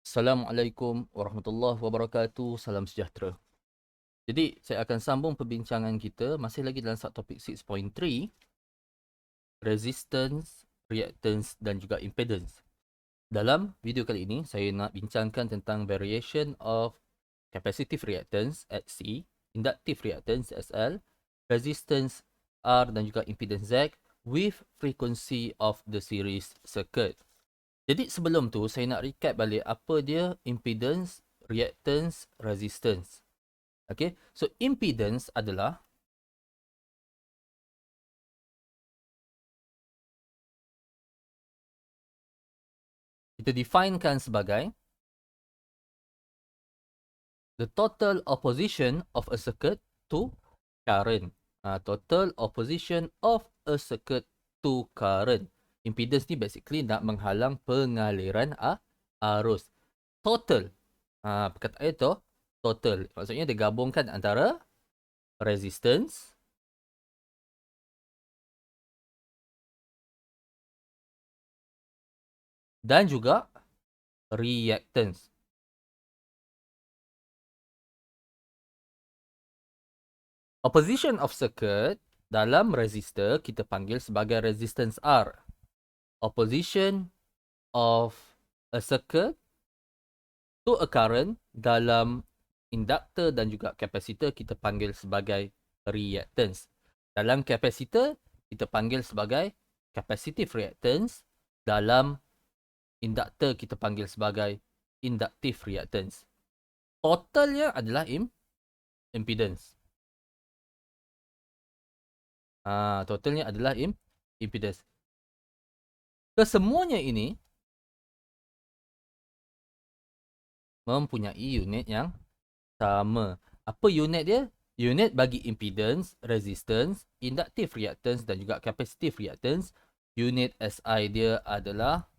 Assalamualaikum warahmatullahi wabarakatuh. Salam sejahtera. Jadi, saya akan sambung perbincangan kita masih lagi dalam subtopik 6.3, resistance, reactance dan juga impedance. Dalam video kali ini, saya nak bincangkan tentang variation of capacitive reactance at C, inductive reactance SL, resistance R dan juga impedance Z with frequency of the series circuit. Jadi sebelum tu saya nak recap balik apa dia impedance, reactance, resistance. Okay, so impedance adalah kita definekan sebagai the total opposition of a circuit to current. Total opposition of a circuit to current. Impedance ni basically nak menghalang pengaliran arus. Total. Perkataan itu total. Maksudnya dia gabungkan antara resistance dan juga reactance. Opposition of circuit dalam resistor kita panggil sebagai resistance R. Opposition of a circuit to a current dalam inductor dan juga capacitor kita panggil sebagai reactance. Dalam capacitor kita panggil sebagai capacitive reactance. Dalam inductor kita panggil sebagai inductive reactance. Totalnya adalah impedance. Totalnya adalah impedance. Kesemuanya ini mempunyai unit yang sama. Apa unit dia? Unit bagi impedance, resistance, inductive reactance dan juga capacitive reactance. Unit SI dia adalah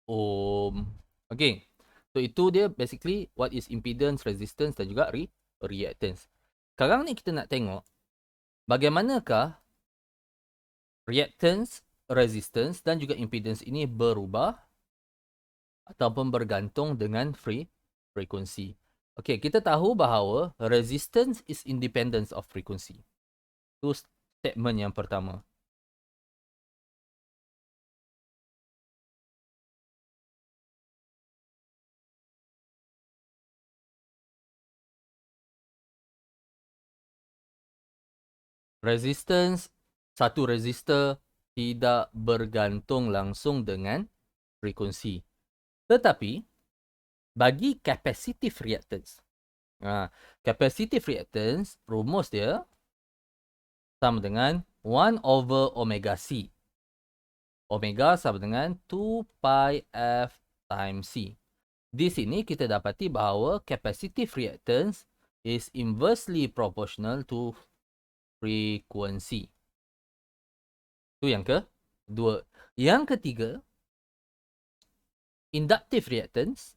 ohm. Okay. So itu dia basically what is impedance, resistance dan juga reactance. Sekarang ni kita nak tengok bagaimanakah reactance, resistance dan juga impedance ini berubah ataupun bergantung dengan frekuensi. Okey, kita tahu bahawa resistance is independence of frequency. Itu statement yang pertama. Resistance, satu resistor tidak bergantung langsung dengan frekuensi. Tetapi, bagi capacitive reactance, capacitive reactance, rumus dia sama dengan 1 over omega C. Omega sama dengan 2 pi F times C. Di sini kita dapati bahawa capacitive reactance is inversely proportional to frequency. Itu yang kedua. Yang ketiga, inductive reactance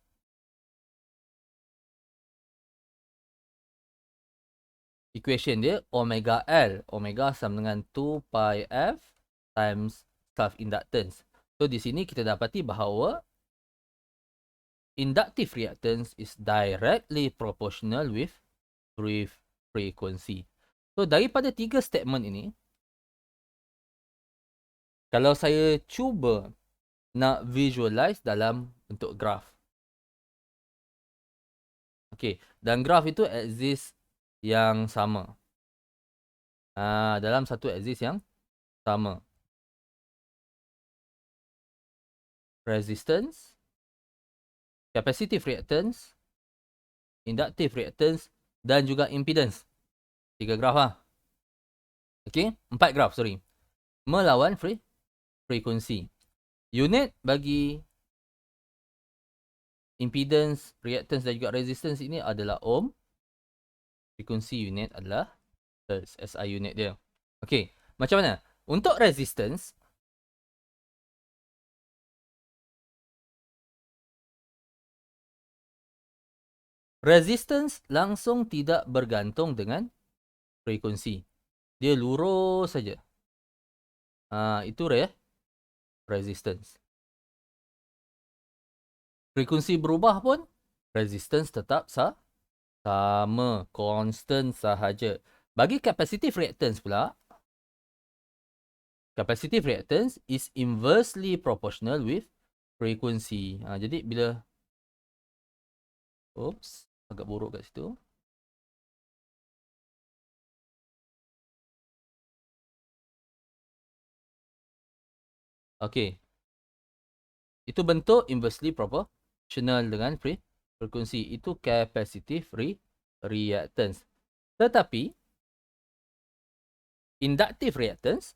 equation dia omega L. Omega sama dengan 2 pi F times self-inductance. So, di sini kita dapati bahawa inductive reactance is directly proportional with frequency. So, daripada tiga statement ini, kalau saya cuba nak visualize dalam bentuk graf. Okay, dan graf itu axis yang sama. Dalam satu axis yang sama. Resistance, capacitive reactance, inductive reactance dan juga impedance. Tiga graf lah. Okay, 4 graf, sorry. Melawan frekuensi. Unit bagi impedance, reactance dan juga resistance ini adalah ohm. Frekuensi unit adalah hertz, SI unit dia. Okay, macam mana? Untuk resistance, resistance langsung tidak bergantung dengan frekuensi. Dia lurus saja. Itu resistance. Frekuensi berubah pun, resistance tetap sama, constant sahaja. Bagi capacitive reactance pula, capacitive reactance is inversely proportional with frequency. Jadi bila, agak buruk kat situ. Okey. Itu bentuk inversely proportional dengan frekuensi. Itu capacitive reactance. Tetapi, inductive reactance,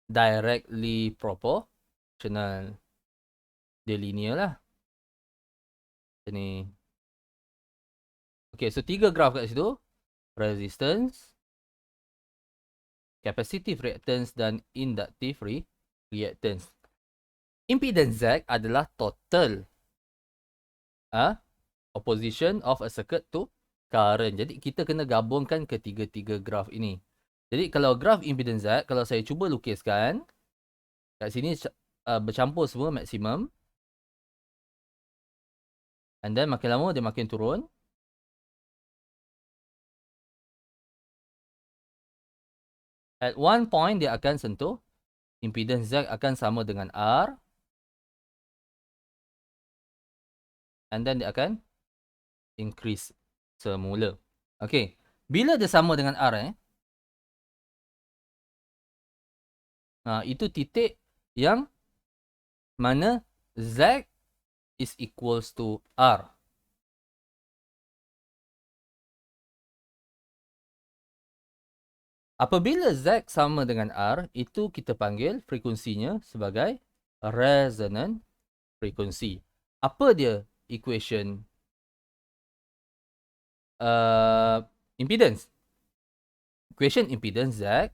directly proportional. Dia linear lah. Macam ni. Okay, so 3 graf kat situ. Resistance, capacitive reactance dan inductive reactance. Impedance Z adalah total opposition of a circuit to current. Jadi kita kena gabungkan ketiga-tiga graf ini. Jadi kalau graf impedance Z, kalau saya cuba lukiskan, kat sini bercampur semua maksimum. And then makin lama dia makin turun. At one point dia akan sentuh impedance Z akan sama dengan R. And then dia akan increase semula. Okay. Bila dia sama dengan R, itu titik yang mana Z is equals to R. Apabila Z sama dengan R, itu kita panggil frekuensinya sebagai resonant frekuensi. Apa dia equation impedance? Equation impedance Z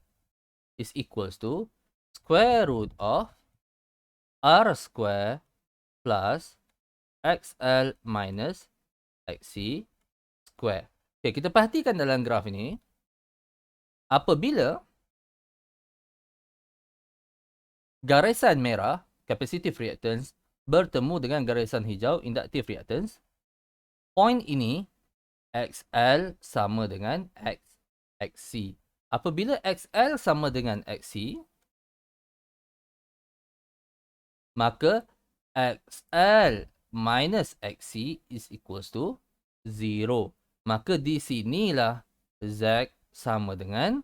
is equals to square root of R square plus XL minus XC square. Okay, kita perhatikan dalam graf ini. Apabila garisan merah, capacitive reactance, bertemu dengan garisan hijau, inductive reactance, point ini, XL sama dengan XC. Apabila XL sama dengan XC, maka XL minus XC is equals to 0. Maka di sinilah Z sama dengan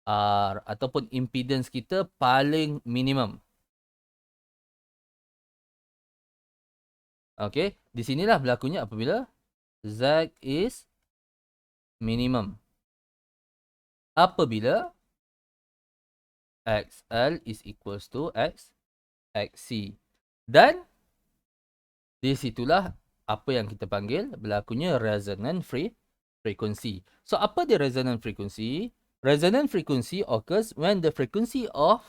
R ataupun impedance kita paling minimum. Okey, di sinilah berlakunya apabila Z is minimum. Apabila XL is equals to XC. Dan di situlah apa yang kita panggil berlakunya resonant frequency. So apa dia resonant frequency? Resonant frequency occurs when the frequency of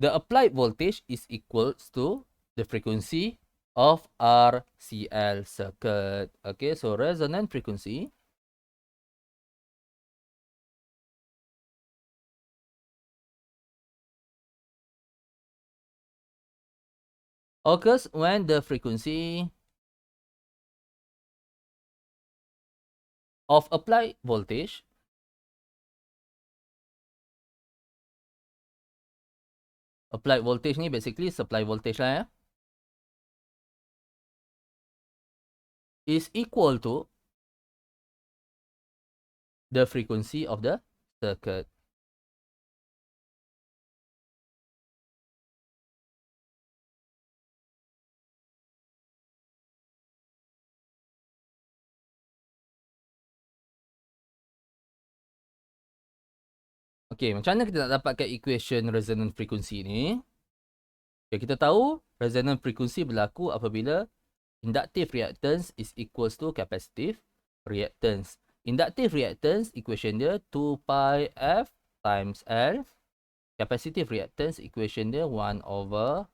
the applied voltage is equals to the frequency of RCL circuit. Okay, so resonant frequency occurs when the frequency of applied voltage ni basically supply voltage lah ya, is equal to the frequency of the circuit. Okay, macam mana kita nak dapatkan equation resonant frequency ni? Okay, kita tahu resonant frequency berlaku apabila inductive reactance is equals to capacitive reactance. Inductive reactance equation dia 2 pi F times L. Capacitive reactance equation dia 1 over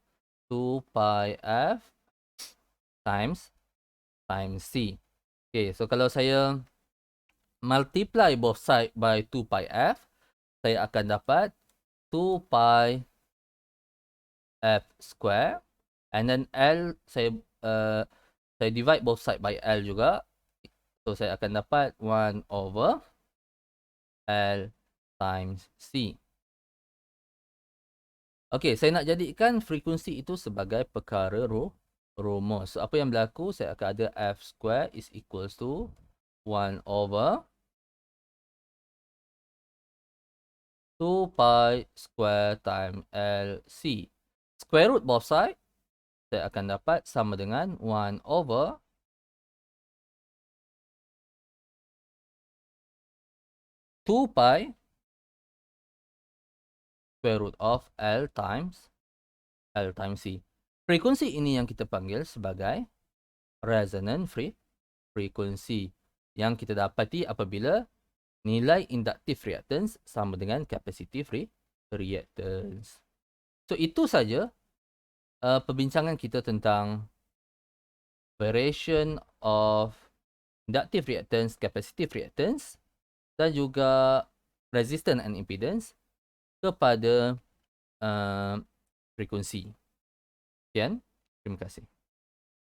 2 pi F times C. Okay, so kalau saya multiply both side by 2 pi F, saya akan dapat 2 pi F square And then L saya divide both side by L juga. So saya akan dapat 1 over L times C. Okey, saya nak jadikan frekuensi itu sebagai perkara rumus. So apa yang berlaku, saya akan ada F square is equals to 1 over 2 pi square times LC. Square root both side, saya akan dapat sama dengan 1 over 2 pi square root of L times C. Frekuensi ini yang kita panggil sebagai resonant frekuensi yang kita dapati apabila nilai inductive reactance sama dengan capacitive reactance. So itu saja perbincangan kita tentang variation of inductive reactance, capacitive reactance dan juga resistance and impedance kepada frekuensi. Sekian, terima kasih.